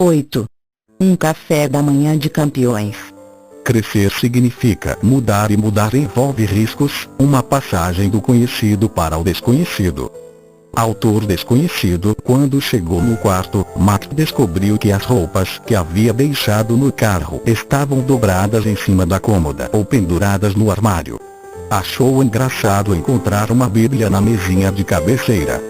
8. Um café da manhã de campeões. Crescer significa mudar e mudar envolve riscos, uma passagem do conhecido para o desconhecido. Autor desconhecido. Quando chegou no quarto, Matt descobriu que as roupas que havia deixado no carro estavam dobradas em cima da cômoda ou penduradas no armário. Achou engraçado encontrar uma Bíblia na mesinha de cabeceira.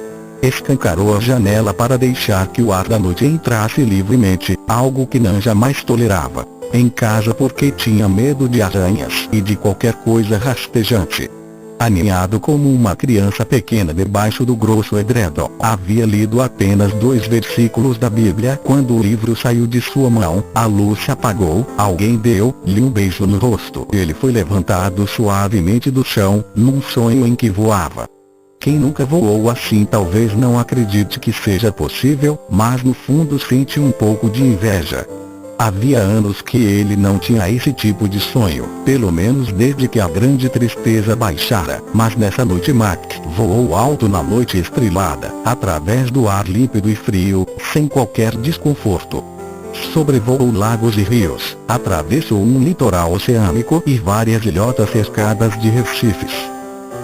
Escancarou a janela para deixar que o ar da noite entrasse livremente, algo que Nan jamais tolerava em casa porque tinha medo de aranhas e de qualquer coisa rastejante. Aninhado como uma criança pequena debaixo do grosso edredom, havia lido apenas 2 versículos da Bíblia quando o livro saiu de sua mão. A luz se apagou, alguém deu-lhe um beijo no rosto. Ele foi levantado suavemente do chão, num sonho em que voava. Quem nunca voou assim talvez não acredite que seja possível, mas no fundo sente um pouco de inveja. Havia anos que ele não tinha esse tipo de sonho, pelo menos desde que a grande tristeza baixara, mas nessa noite Mac voou alto na noite estrelada, através do ar límpido e frio, sem qualquer desconforto. Sobrevoou lagos e rios, atravessou um litoral oceânico e várias ilhotas cercadas de recifes.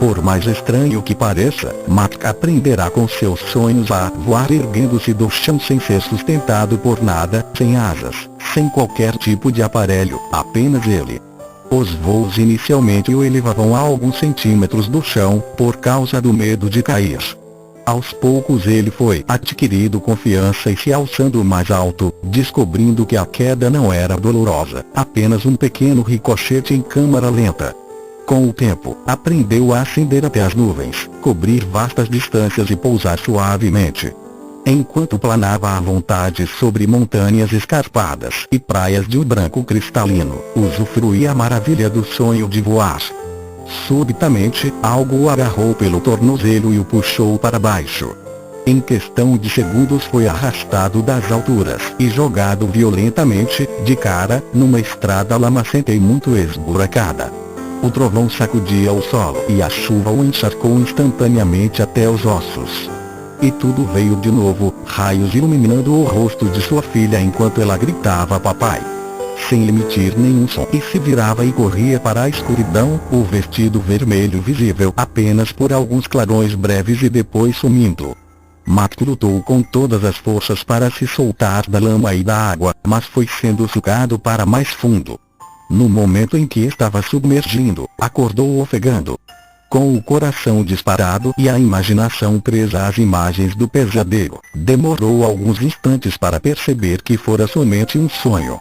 Por mais estranho que pareça, Mac aprenderá com seus sonhos a voar erguendo-se do chão sem ser sustentado por nada, sem asas, sem qualquer tipo de aparelho, apenas ele. Os voos inicialmente o elevavam a alguns centímetros do chão, por causa do medo de cair. Aos poucos ele foi adquirindo confiança e se alçando mais alto, descobrindo que a queda não era dolorosa, apenas um pequeno ricochete em câmara lenta. Com o tempo, aprendeu a ascender até as nuvens, cobrir vastas distâncias e pousar suavemente. Enquanto planava à vontade sobre montanhas escarpadas e praias de um branco cristalino, usufruía a maravilha do sonho de voar. Subitamente, algo o agarrou pelo tornozelo e o puxou para baixo. Em questão de segundos foi arrastado das alturas e jogado violentamente, de cara, numa estrada lamacenta e muito esburacada. O trovão sacudia o solo e a chuva o encharcou instantaneamente até os ossos. E tudo veio de novo, raios iluminando o rosto de sua filha enquanto ela gritava papai. Sem emitir nenhum som, e se virava e corria para a escuridão, o vestido vermelho visível apenas por alguns clarões breves e depois sumindo. Mac lutou com todas as forças para se soltar da lama e da água, mas foi sendo sugado para mais fundo. No momento em que estava submergindo, acordou ofegando. Com o coração disparado e a imaginação presa às imagens do pesadelo, demorou alguns instantes para perceber que fora somente um sonho.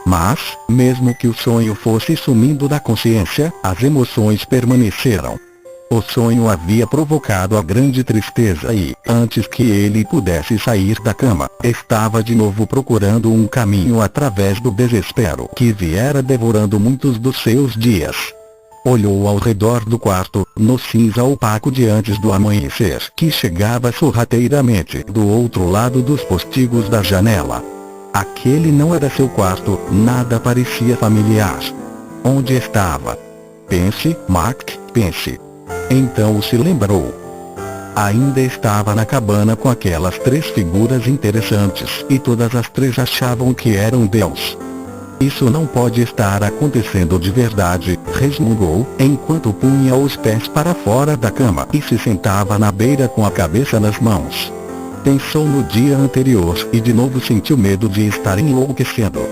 Mas, mesmo que o sonho fosse sumindo da consciência, as emoções permaneceram. O sonho havia provocado a grande tristeza e, antes que ele pudesse sair da cama, estava de novo procurando um caminho através do desespero que viera devorando muitos dos seus dias. Olhou ao redor do quarto, no cinza opaco de antes do amanhecer que chegava sorrateiramente do outro lado dos postigos da janela. Aquele não era seu quarto, nada parecia familiar. Onde estava? Pense, Mac, pense. Então se lembrou. Ainda estava na cabana com aquelas 3 figuras interessantes e todas as 3 achavam que eram Deus. Isso não pode estar acontecendo de verdade, resmungou, enquanto punha os pés para fora da cama e se sentava na beira com a cabeça nas mãos. Pensou no dia anterior e de novo sentiu medo de estar enlouquecendo.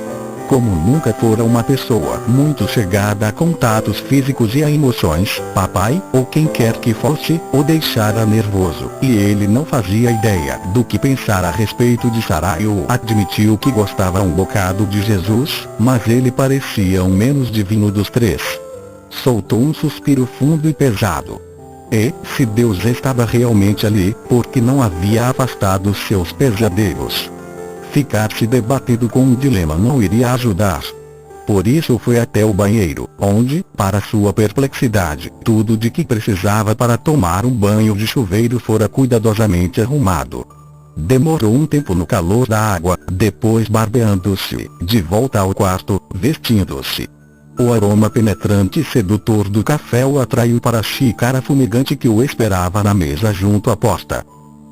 Como nunca fora uma pessoa muito chegada a contatos físicos e a emoções, papai, ou quem quer que fosse, o deixara nervoso, e ele não fazia ideia do que pensar a respeito de Sarai. Admitiu que gostava um bocado de Jesus, mas ele parecia o menos divino dos 3. Soltou um suspiro fundo e pesado. E, se Deus estava realmente ali, por que não havia afastado seus pesadelos? Ficar se debatendo com um dilema não iria ajudar. Por isso foi até o banheiro, onde, para sua perplexidade, tudo de que precisava para tomar um banho de chuveiro fora cuidadosamente arrumado. Demorou um tempo no calor da água, depois barbeando-se, de volta ao quarto, vestindo-se. O aroma penetrante e sedutor do café o atraiu para a xícara fumegante que o esperava na mesa junto à porta.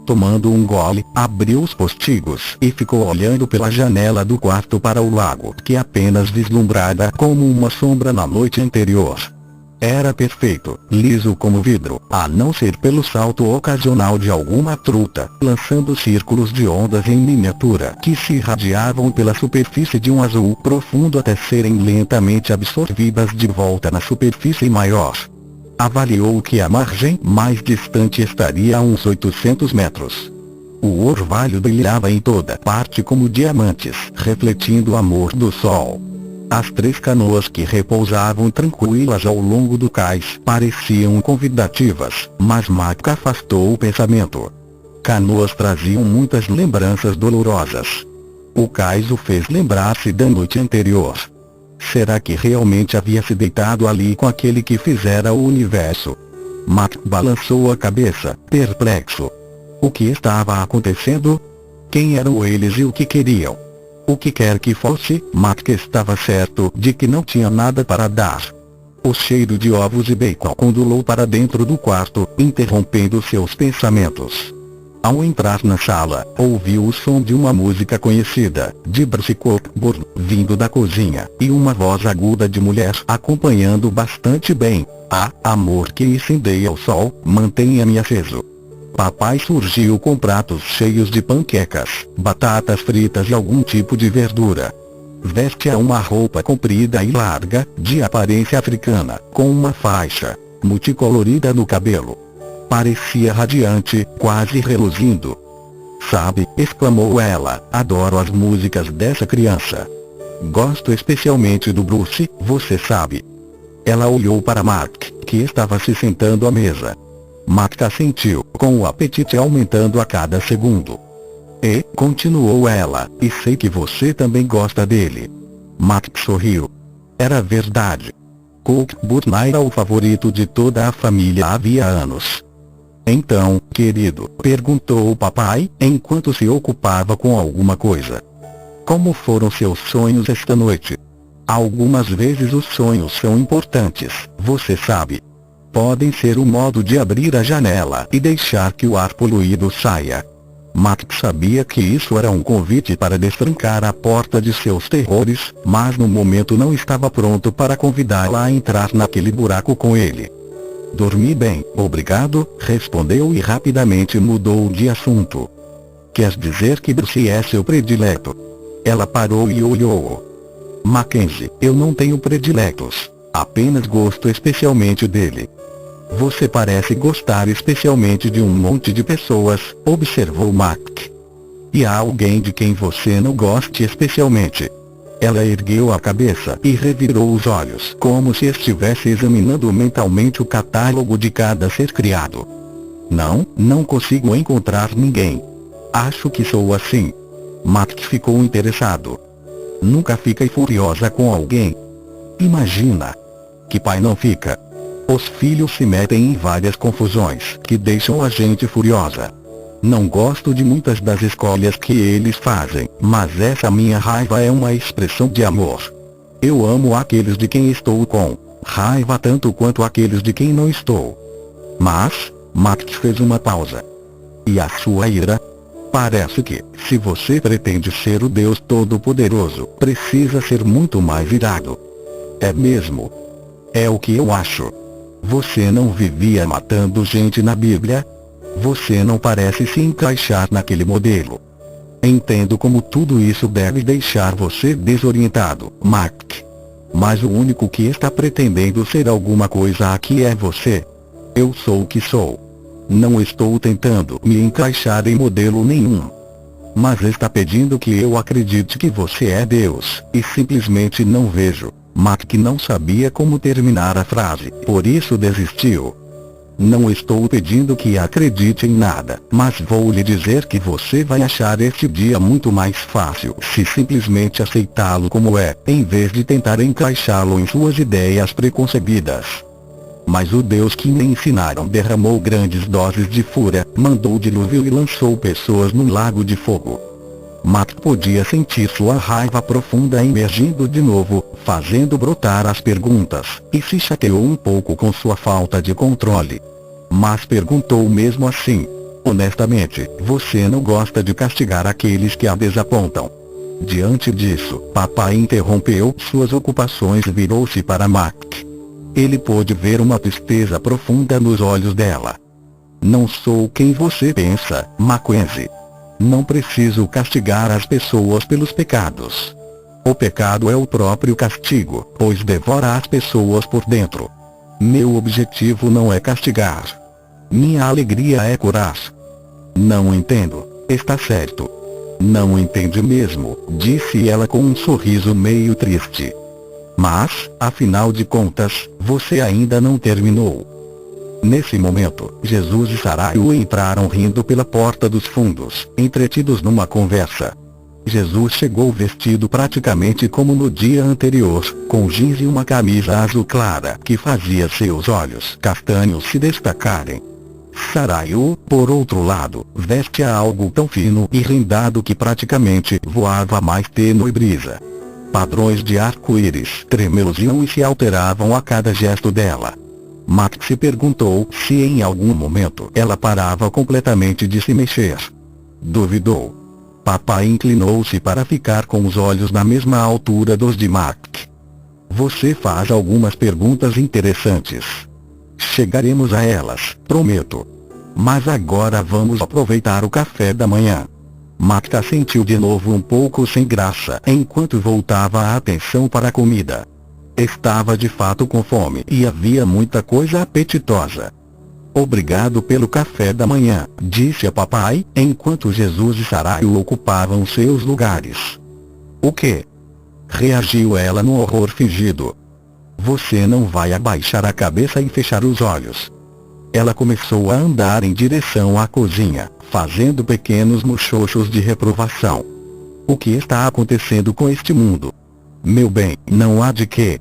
Tomando um gole, abriu os postigos e ficou olhando pela janela do quarto para o lago, que apenas vislumbrara como uma sombra na noite anterior. Era perfeito, liso como vidro, a não ser pelo salto ocasional de alguma truta, lançando círculos de ondas em miniatura que se irradiavam pela superfície de um azul profundo até serem lentamente absorvidas de volta na superfície maior. Avaliou que a margem mais distante estaria a uns 800 metros. O orvalho brilhava em toda parte como diamantes, refletindo o amor do sol. As 3 canoas que repousavam tranquilas ao longo do cais pareciam convidativas, mas Mac afastou o pensamento. Canoas traziam muitas lembranças dolorosas. O cais o fez lembrar-se da noite anterior. Será que realmente havia se deitado ali com aquele que fizera o universo? Mac balançou a cabeça, perplexo. O que estava acontecendo? Quem eram eles e o que queriam? O que quer que fosse, Mac estava certo de que não tinha nada para dar. O cheiro de ovos e bacon ondulou para dentro do quarto, interrompendo seus pensamentos. Ao entrar na sala, ouviu o som de uma música conhecida, de Bruce Cockburn, vindo da cozinha, e uma voz aguda de mulher acompanhando bastante bem. Ah, amor que incendeia o sol, mantenha-me aceso. Papai surgiu com pratos cheios de panquecas, batatas fritas e algum tipo de verdura. Vestia uma roupa comprida e larga, de aparência africana, com uma faixa multicolorida no cabelo. Parecia radiante, quase reluzindo. Sabe, exclamou ela, adoro as músicas dessa criança. Gosto especialmente do Bruce, você sabe. Ela olhou para Mark, que estava se sentando à mesa. Mark assentiu, com o apetite aumentando a cada segundo. E, continuou ela, e sei que você também gosta dele. Mark sorriu. Era verdade. Cockburn era o favorito de toda a família havia anos. Então, querido, perguntou o papai, enquanto se ocupava com alguma coisa. Como foram seus sonhos esta noite? Algumas vezes os sonhos são importantes, você sabe. Podem ser o modo de abrir a janela e deixar que o ar poluído saia. Mac sabia que isso era um convite para destrancar a porta de seus terrores, mas no momento não estava pronto para convidá-la a entrar naquele buraco com ele. Dormi bem, obrigado, respondeu e rapidamente mudou de assunto. Quer dizer que Bruce é seu predileto? Ela parou e olhou-o. Mackenzie, eu não tenho prediletos, apenas gosto especialmente dele. Você parece gostar especialmente de um monte de pessoas, observou Mac. E há alguém de quem você não goste especialmente? Ela ergueu a cabeça e revirou os olhos como se estivesse examinando mentalmente o catálogo de cada ser criado. Não consigo encontrar ninguém. Acho que sou assim. Mac ficou interessado. Nunca fica furiosa com alguém? Imagina. Que pai não fica? Os filhos se metem em várias confusões que deixam a gente furiosa. Não gosto de muitas das escolhas que eles fazem, mas essa minha raiva é uma expressão de amor. Eu amo aqueles de quem estou com raiva tanto quanto aqueles de quem não estou. Mas, Max fez uma pausa. E a sua ira? Parece que, se você pretende ser o Deus Todo-Poderoso, precisa ser muito mais irado. É mesmo? É o que eu acho. Você não vivia matando gente na Bíblia? Você não parece se encaixar naquele modelo. Entendo como tudo isso deve deixar você desorientado, Mac. Mas o único que está pretendendo ser alguma coisa aqui é você. Eu sou o que sou. Não estou tentando me encaixar em modelo nenhum. Mas está pedindo que eu acredite que você é Deus, e simplesmente não vejo. Mac não sabia como terminar a frase, por isso desistiu. Não estou pedindo que acredite em nada, mas vou lhe dizer que você vai achar este dia muito mais fácil se simplesmente aceitá-lo como é, em vez de tentar encaixá-lo em suas ideias preconcebidas. Mas o Deus que me ensinaram derramou grandes doses de fúria, mandou dilúvio e lançou pessoas no lago de fogo. Mac podia sentir sua raiva profunda emergindo de novo, fazendo brotar as perguntas, e se chateou um pouco com sua falta de controle. Mas perguntou mesmo assim. Honestamente, você não gosta de castigar aqueles que a desapontam. Diante disso, papai interrompeu suas ocupações e virou-se para Mac. Ele pôde ver uma tristeza profunda nos olhos dela. Não sou quem você pensa, Mackenzie. Não preciso castigar as pessoas pelos pecados. O pecado é o próprio castigo, pois devora as pessoas por dentro. Meu objetivo não é castigar. Minha alegria é curar. Não entendo, está certo. Não entende mesmo, disse ela com um sorriso meio triste. Mas, afinal de contas, você ainda não terminou. Nesse momento, Jesus e Sarayu entraram rindo pela porta dos fundos, entretidos numa conversa. Jesus chegou vestido praticamente como no dia anterior, com jeans e uma camisa azul clara que fazia seus olhos castanhos se destacarem. Sarayu, por outro lado, vestia algo tão fino e rendado que praticamente voava mais tênue brisa. Padrões de arco-íris tremeluziam e se alteravam a cada gesto dela. Max se perguntou se em algum momento ela parava completamente de se mexer. Duvidou. Papai inclinou-se para ficar com os olhos na mesma altura dos de Mac. Você faz algumas perguntas interessantes. Chegaremos a elas, prometo. Mas agora vamos aproveitar o café da manhã. Macta sentiu de novo um pouco sem graça enquanto voltava a atenção para a comida. Estava de fato com fome e havia muita coisa apetitosa. Obrigado pelo café da manhã, disse a papai, enquanto Jesus e Sarayu ocupavam seus lugares. O quê? Reagiu ela no horror fingido. Você não vai abaixar a cabeça e fechar os olhos. Ela começou a andar em direção à cozinha, fazendo pequenos muxoxos de reprovação. O que está acontecendo com este mundo? Meu bem, não há de quê.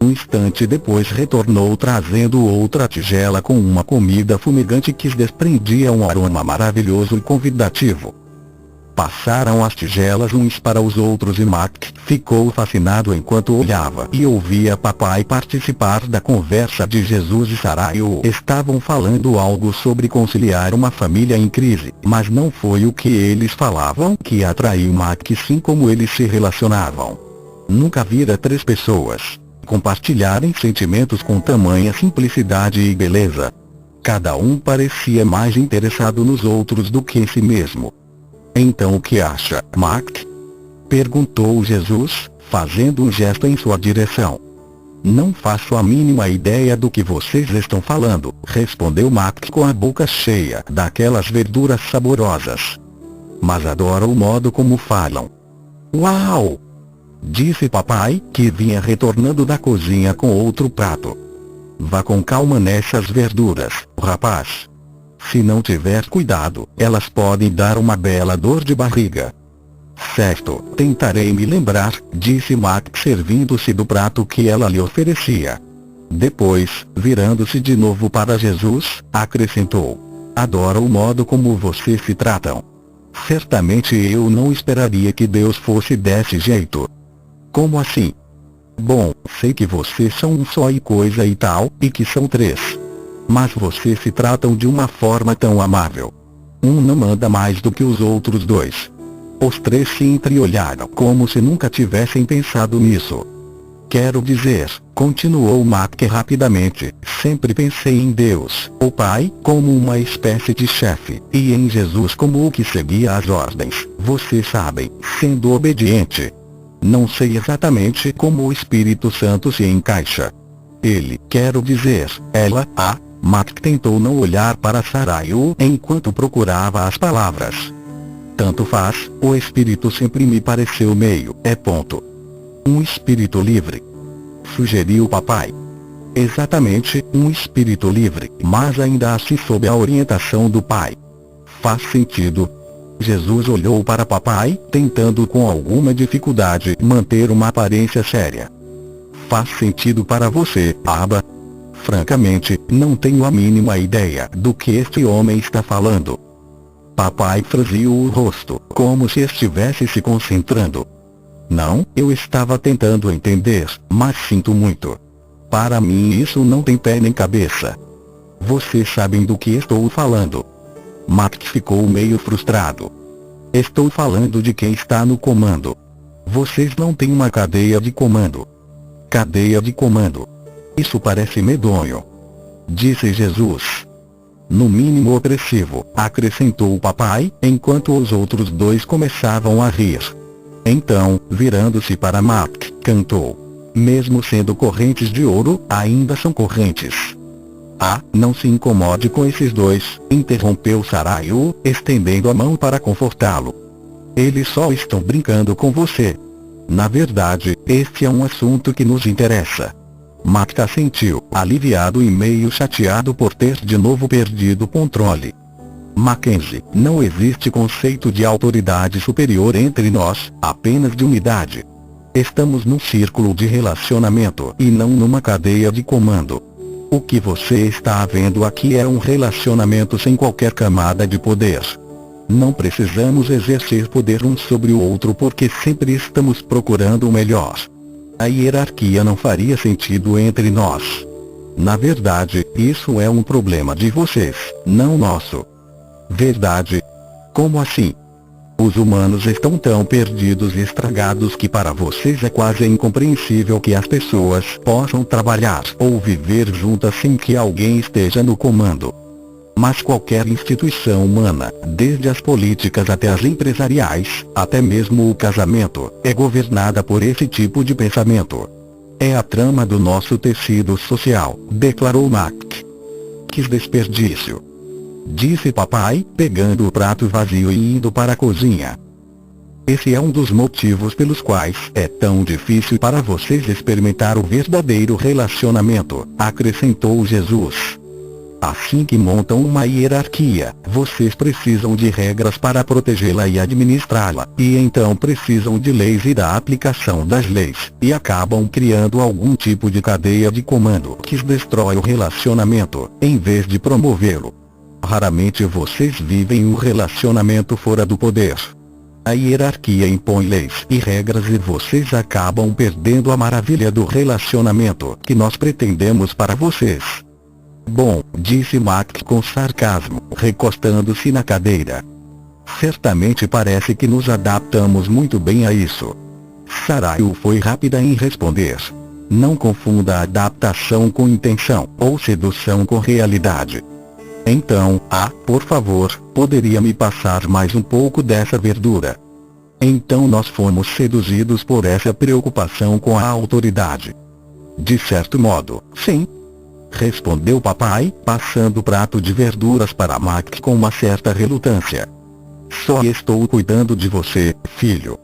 Um instante depois retornou trazendo outra tigela com uma comida fumegante que desprendia um aroma maravilhoso e convidativo. Passaram as tigelas uns para os outros e Mac ficou fascinado enquanto olhava e ouvia papai participar da conversa de Jesus e Sarayu. Estavam falando algo sobre conciliar uma família em crise, mas não foi o que eles falavam que atraiu Mac, sim como eles se relacionavam. Nunca vira três pessoas compartilharem sentimentos com tamanha simplicidade e beleza. Cada um parecia mais interessado nos outros do que em si mesmo. Então o que acha, Mac? Perguntou Jesus, fazendo um gesto em sua direção. Não faço a mínima ideia do que vocês estão falando, respondeu Mac com a boca cheia daquelas verduras saborosas. Mas adoro o modo como falam. Uau! Disse papai, que vinha retornando da cozinha com outro prato. Vá com calma nessas verduras, rapaz. Se não tiver cuidado, elas podem dar uma bela dor de barriga. Certo, tentarei me lembrar, disse Mac servindo-se do prato que ela lhe oferecia. Depois, virando-se de novo para Jesus, acrescentou. Adoro o modo como vocês se tratam. Certamente eu não esperaria que Deus fosse desse jeito. Como assim? Bom, sei que vocês são um só e coisa e tal, e que são três. Mas vocês se tratam de uma forma tão amável. Um não manda mais do que os outros dois. Os três se entreolharam como se nunca tivessem pensado nisso. Quero dizer, continuou Mac rapidamente, sempre pensei em Deus, o Pai, como uma espécie de chefe, e em Jesus como o que seguia as ordens, vocês sabem, sendo obediente. Não sei exatamente como o Espírito Santo se encaixa. Ele, quero dizer, ela, Mac tentou não olhar para Sarayu enquanto procurava as palavras. Tanto faz, o Espírito sempre me pareceu meio, ponto. Um espírito livre. Sugeriu papai. Exatamente, um espírito livre, mas ainda assim sob a orientação do pai. Faz sentido. Jesus olhou para papai, tentando com alguma dificuldade manter uma aparência séria. Faz sentido para você, Abba? Francamente, não tenho a mínima ideia do que este homem está falando. Papai franziu o rosto, como se estivesse se concentrando. Não, eu estava tentando entender, mas sinto muito. Para mim isso não tem pé nem cabeça. Vocês sabem do que estou falando. Mac ficou meio frustrado. Estou falando de quem está no comando. Vocês não têm uma cadeia de comando. Cadeia de comando. Isso parece medonho, disse Jesus. No mínimo opressivo, acrescentou o papai, enquanto os outros dois começavam a rir. Então, virando-se para Mac, cantou: mesmo sendo correntes de ouro, ainda são correntes. Ah, não se incomode com esses dois, interrompeu Sarayu, estendendo a mão para confortá-lo. Eles só estão brincando com você. Na verdade, este é um assunto que nos interessa. Mac assentiu, aliviado e meio chateado por ter de novo perdido o controle. Mackenzie, não existe conceito de autoridade superior entre nós, apenas de unidade. Estamos num círculo de relacionamento e não numa cadeia de comando. O que você está vendo aqui é um relacionamento sem qualquer camada de poder. Não precisamos exercer poder um sobre o outro porque sempre estamos procurando o melhor. A hierarquia não faria sentido entre nós. Na verdade, isso é um problema de vocês, não nosso. Verdade? Como assim? Os humanos estão tão perdidos e estragados que para vocês é quase incompreensível que as pessoas possam trabalhar ou viver juntas sem que alguém esteja no comando. Mas qualquer instituição humana, desde as políticas até as empresariais, até mesmo o casamento, é governada por esse tipo de pensamento. É a trama do nosso tecido social, declarou Mac. Que desperdício! Disse papai, pegando o prato vazio e indo para a cozinha. Esse é um dos motivos pelos quais é tão difícil para vocês experimentar o verdadeiro relacionamento, acrescentou Jesus. Assim que montam uma hierarquia, vocês precisam de regras para protegê-la e administrá-la, e então precisam de leis e da aplicação das leis, e acabam criando algum tipo de cadeia de comando que destrói o relacionamento, em vez de promovê-lo. Raramente vocês vivem o relacionamento fora do poder. A hierarquia impõe leis e regras e vocês acabam perdendo a maravilha do relacionamento que nós pretendemos para vocês. Bom, disse Mac com sarcasmo, recostando-se na cadeira. Certamente parece que nos adaptamos muito bem a isso. Sarayu foi rápida em responder. Não confunda adaptação com intenção, ou sedução com realidade. Então, por favor, poderia me passar mais um pouco dessa verdura? Então nós fomos seduzidos por essa preocupação com a autoridade. De certo modo, sim. Respondeu papai, passando o prato de verduras para Mac com uma certa relutância. Só estou cuidando de você, filho.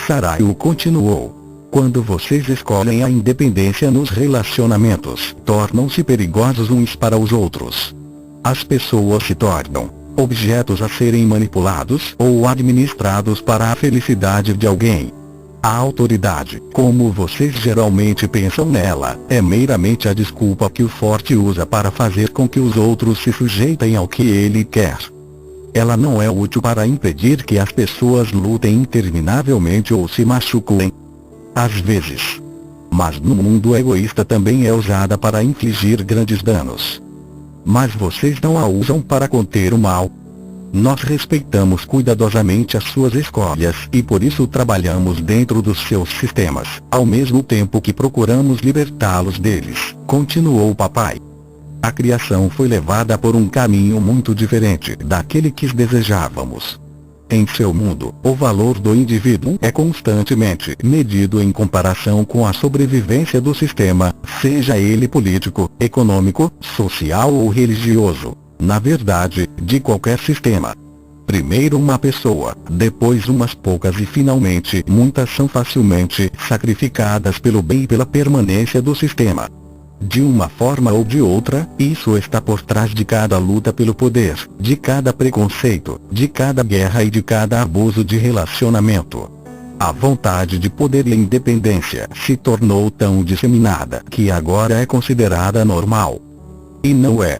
Sarayu continuou. Quando vocês escolhem a independência nos relacionamentos, tornam-se perigosos uns para os outros. As pessoas se tornam objetos a serem manipulados ou administrados para a felicidade de alguém. A autoridade, como vocês geralmente pensam nela, é meramente a desculpa que o forte usa para fazer com que os outros se sujeitem ao que ele quer. Ela não é útil para impedir que as pessoas lutem interminavelmente ou se machuquem. Às vezes. Mas no mundo egoísta também é usada para infligir grandes danos. Mas vocês não a usam para conter o mal. Nós respeitamos cuidadosamente as suas escolhas e por isso trabalhamos dentro dos seus sistemas, ao mesmo tempo que procuramos libertá-los deles, continuou o papai. A criação foi levada por um caminho muito diferente daquele que desejávamos. Em seu mundo, o valor do indivíduo é constantemente medido em comparação com a sobrevivência do sistema, seja ele político, econômico, social ou religioso. Na verdade, de qualquer sistema. Primeiro uma pessoa, depois umas poucas e finalmente muitas são facilmente sacrificadas pelo bem e pela permanência do sistema. De uma forma ou de outra, isso está por trás de cada luta pelo poder, de cada preconceito, de cada guerra e de cada abuso de relacionamento. A vontade de poder e independência se tornou tão disseminada que agora é considerada normal. E não é.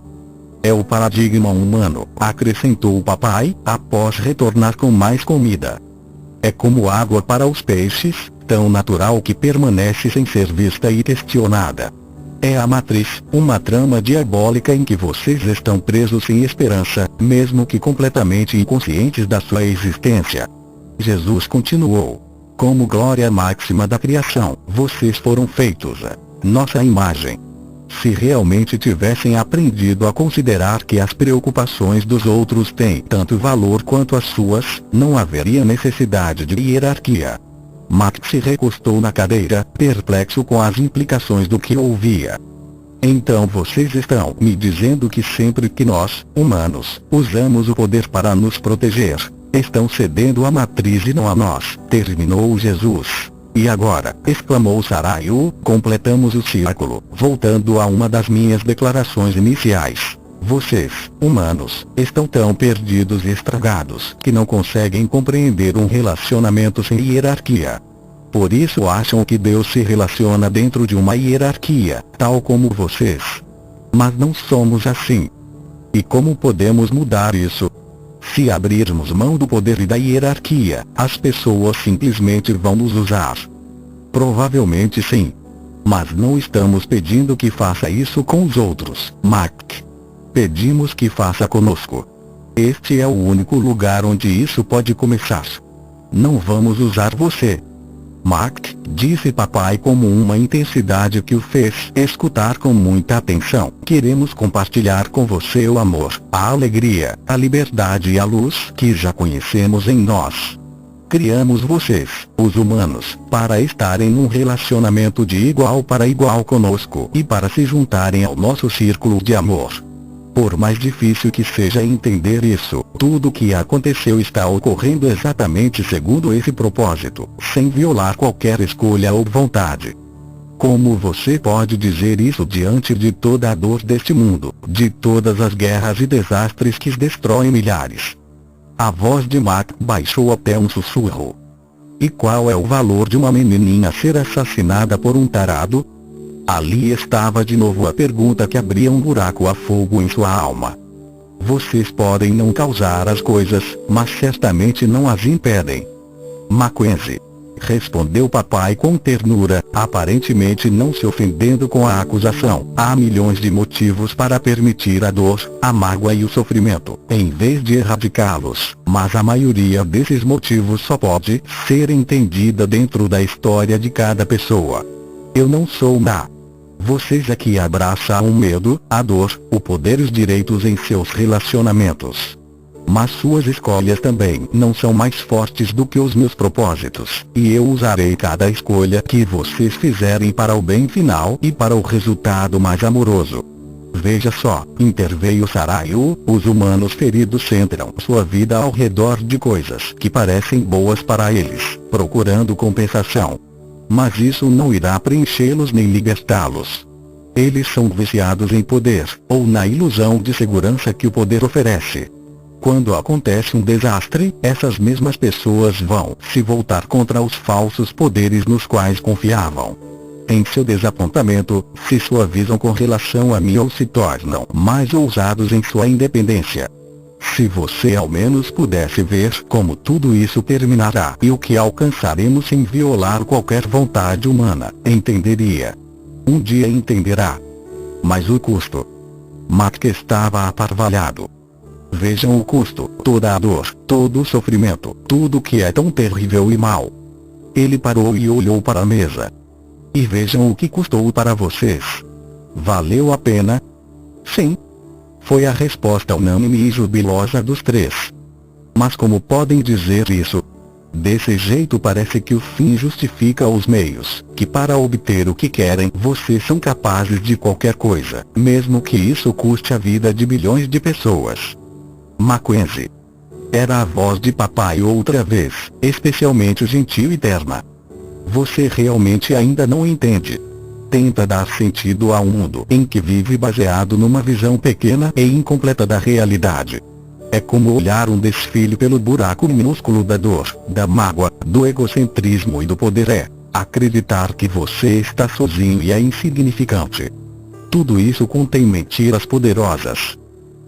É o paradigma humano, acrescentou o papai, após retornar com mais comida. É como água para os peixes, tão natural que permanece sem ser vista e questionada. É a matriz, uma trama diabólica em que vocês estão presos sem esperança, mesmo que completamente inconscientes da sua existência. Jesus continuou. Como glória máxima da criação, vocês foram feitos à nossa imagem. Se realmente tivessem aprendido a considerar que as preocupações dos outros têm tanto valor quanto as suas, não haveria necessidade de hierarquia. Max se recostou na cadeira, perplexo com as implicações do que ouvia. Então vocês estão me dizendo que sempre que nós, humanos, usamos o poder para nos proteger, estão cedendo à matriz e não a nós, terminou Jesus. E agora, exclamou Sarayu, completamos o círculo, voltando a uma das minhas declarações iniciais. Vocês, humanos, estão tão perdidos e estragados que não conseguem compreender um relacionamento sem hierarquia. Por isso acham que Deus se relaciona dentro de uma hierarquia, tal como vocês. Mas não somos assim. E como podemos mudar isso? Se abrirmos mão do poder e da hierarquia, as pessoas simplesmente vão nos usar. Provavelmente sim. Mas não estamos pedindo que faça isso com os outros, Mac. Pedimos que faça conosco. Este é o único lugar onde isso pode começar. Não vamos usar você. Mac, disse papai com uma intensidade que o fez escutar com muita atenção. Queremos compartilhar com você o amor, a alegria, a liberdade e a luz que já conhecemos em nós. Criamos vocês, os humanos, para estarem num relacionamento de igual para igual conosco e para se juntarem ao nosso círculo de amor. Por mais difícil que seja entender isso, tudo o que aconteceu está ocorrendo exatamente segundo esse propósito, sem violar qualquer escolha ou vontade. Como você pode dizer isso diante de toda a dor deste mundo, de todas as guerras e desastres que destroem milhares? A voz de Mac baixou até um sussurro. E qual é o valor de uma menininha ser assassinada por um tarado? Ali estava de novo a pergunta que abria um buraco a fogo em sua alma. Vocês podem não causar as coisas, mas certamente não as impedem. Mackenzie, respondeu papai com ternura, aparentemente não se ofendendo com a acusação. Há milhões de motivos para permitir a dor, a mágoa e o sofrimento, em vez de erradicá-los, mas a maioria desses motivos só pode ser entendida dentro da história de cada pessoa. Eu não sou má. Vocês é que abraçam o medo, a dor, o poder e os direitos em seus relacionamentos. Mas suas escolhas também não são mais fortes do que os meus propósitos, e eu usarei cada escolha que vocês fizerem para o bem final e para o resultado mais amoroso. Veja só, interveio Sarayu, os humanos feridos centram sua vida ao redor de coisas que parecem boas para eles, procurando compensação. Mas isso não irá preenchê-los nem libertá-los. Eles são viciados em poder, ou na ilusão de segurança que o poder oferece. Quando acontece um desastre, essas mesmas pessoas vão se voltar contra os falsos poderes nos quais confiavam. Em seu desapontamento, se suavizam com relação a mim ou se tornam mais ousados em sua independência. Se você ao menos pudesse ver como tudo isso terminará e o que alcançaremos sem violar qualquer vontade humana, entenderia. Um dia entenderá. Mas o custo. Mac estava aparvalhado. Vejam o custo, toda a dor, todo o sofrimento, tudo que é tão terrível e mau. Ele parou e olhou para a mesa. E vejam o que custou para vocês. Valeu a pena? Sim. Foi a resposta unânime e jubilosa dos três. Mas como podem dizer isso? Desse jeito parece que o fim justifica os meios, que para obter o que querem vocês são capazes de qualquer coisa, mesmo que isso custe a vida de bilhões de pessoas. Mackenzie. Era a voz de papai outra vez, especialmente gentil e terna. Você realmente ainda não entende. Tenta dar sentido a um mundo em que vive baseado numa visão pequena e incompleta da realidade. É como olhar um desfile pelo buraco minúsculo da dor, da mágoa, do egocentrismo e do poder. É acreditar que você está sozinho e é insignificante. Tudo isso contém mentiras poderosas.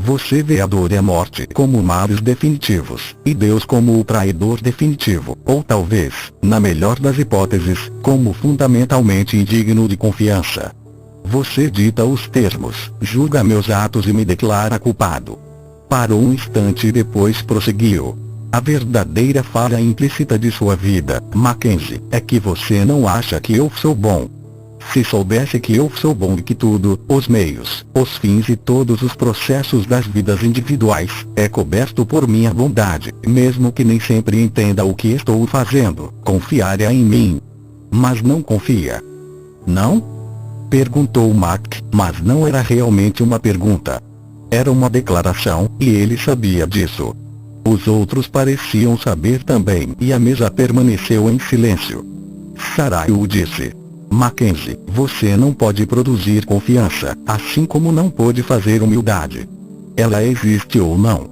Você vê a dor e a morte como males definitivos, e Deus como o traidor definitivo, ou talvez, na melhor das hipóteses, como fundamentalmente indigno de confiança. Você dita os termos, julga meus atos e me declara culpado. Parou um instante e depois prosseguiu. A verdadeira falha implícita de sua vida, Mackenzie, é que você não acha que eu sou bom. Se soubesse que eu sou bom e que tudo, os meios, os fins e todos os processos das vidas individuais, é coberto por minha bondade, mesmo que nem sempre entenda o que estou fazendo, confiaria em mim. Mas não confia. Não? Perguntou Mac, mas não era realmente uma pergunta. Era uma declaração, e ele sabia disso. Os outros pareciam saber também, e a mesa permaneceu em silêncio. Sarayu disse: Mackenzie, você não pode produzir confiança, assim como não pode fazer humildade. Ela existe ou não.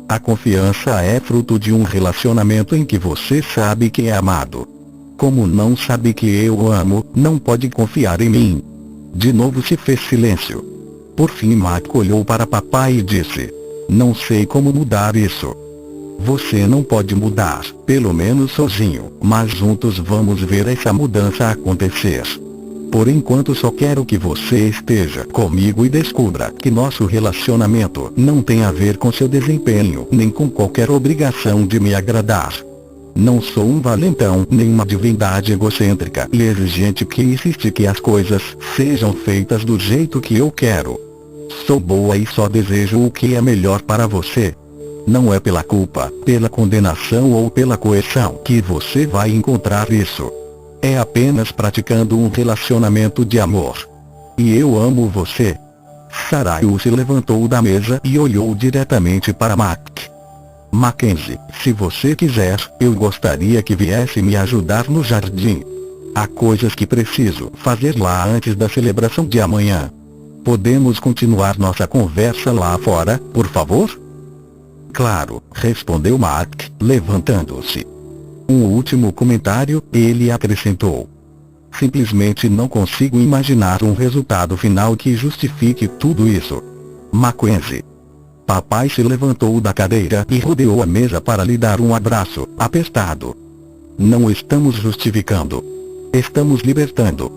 A confiança é fruto de um relacionamento em que você sabe que é amado. Como não sabe que eu amo, não pode confiar em mim. De novo se fez silêncio. Por fim Mac olhou para papai e disse: não sei como mudar isso. Você não pode mudar, pelo menos sozinho, mas juntos vamos ver essa mudança acontecer. Por enquanto só quero que você esteja comigo e descubra que nosso relacionamento não tem a ver com seu desempenho, nem com qualquer obrigação de me agradar. Não sou um valentão, nem uma divindade egocêntrica e exigente que insiste que as coisas sejam feitas do jeito que eu quero. Sou boa e só desejo o que é melhor para você. Não é pela culpa, pela condenação ou pela coerção que você vai encontrar isso. É apenas praticando um relacionamento de amor. E eu amo você. Sarayu se levantou da mesa e olhou diretamente para Mac. Mackenzie, se você quiser, eu gostaria que viesse me ajudar no jardim. Há coisas que preciso fazer lá antes da celebração de amanhã. Podemos continuar nossa conversa lá fora, por favor? Claro, respondeu Mac, levantando-se. Um último comentário, ele acrescentou. Simplesmente não consigo imaginar um resultado final que justifique tudo isso. Mackenzie. Papai se levantou da cadeira e rodeou a mesa para lhe dar um abraço, apertado. Não estamos justificando. Estamos libertando.